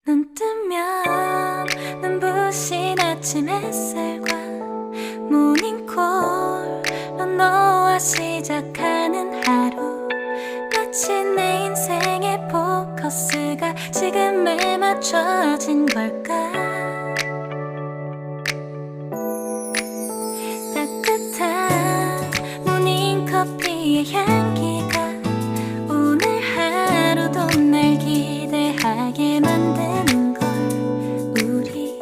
눈 뜨면 눈부신 아침 햇살과 모닝콜로 너와 시작하는 하루, 마치 내 인생의 포커스가 지금에 맞춰진 걸까. 따뜻한 모닝커피의 향기가 오늘 하루도 날 기대하게 만드는 걸. 우리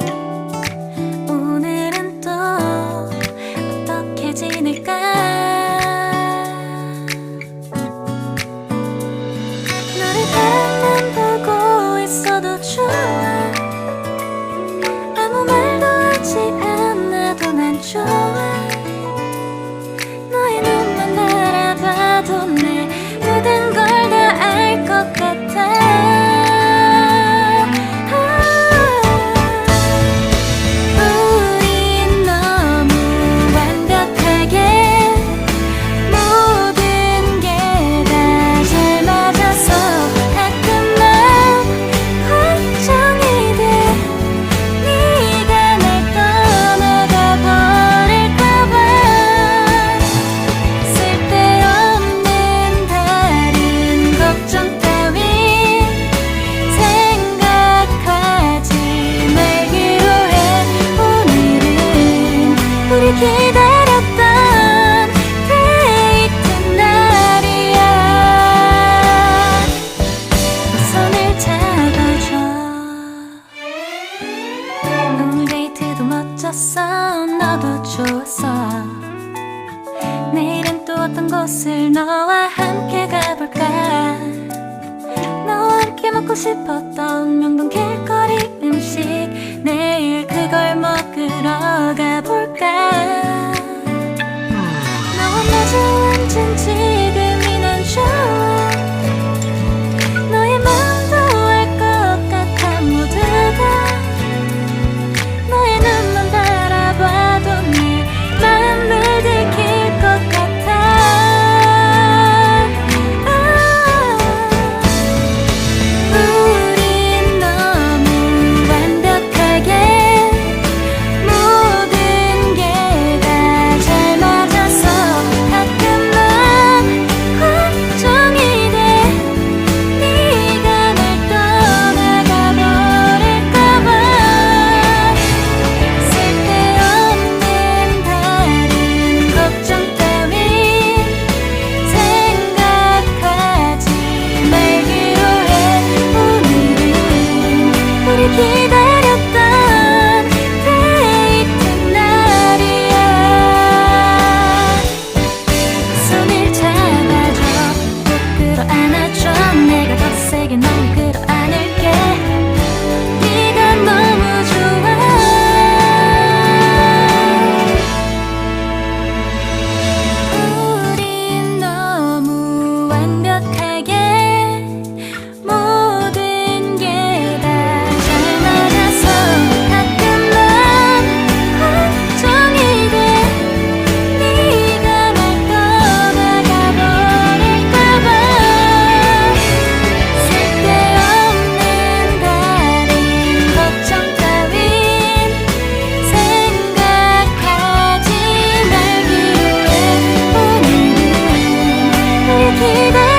오늘은 또 어떻게 지낼까. 너를 바라만 보고 있어도 좋아. 아무 말도 하지 않아도 난 좋아. 너의 눈만 바라봐도 내 모든 걸 다 알 것 같아. 우린 너무 완벽하게 모든 게 다 잘 맞아서 가끔 난 걱정이 돼. 네가 날 떠나가 버릴까봐. 쓸데없는 다른 걱정 따윈 생각하지 말기로 해. 오늘은 우리 기다렸던 데이트 날이야. 손을 잡아줘. 오늘 데이트도 멋졌어. 너도 좋았어. 내일은 또 어떤 곳을 너와 함께 가볼까. 너와 함께 먹고 싶었던 명동 길거리 음식, 내일 그걸 먹으러 가볼까. 너와 마주 앉은 지금이 난 좋아. 너의 마음도 알 것 같아. 모두 다 너의 눈만 바라봐도 내 마음을 들킬 것 같아. 우린 너무 완벽하게 모든 게 다 잘 맞아서 가끔 난 걱정이 돼. 네가 날 떠나가 버릴까봐. 쓸데없는 다른 걱정 따윈 생각하지 말기로 해. 오늘은 우리 기다렸던 데이트 날이야. 손을 잡아줘. 꼭 끌어안아줘. 내가 더 세게 널 끌어안을게. 네가 너무 좋아. 우린 너무 완벽하게 모든 게 다 잘 맞아서 가끔 난 걱정이 돼. 네가 날 떠나가 버릴까봐. 쓸데없는 다른 걱정 따윈 생각하지 말기로 해. 오늘은 우리 기다렸던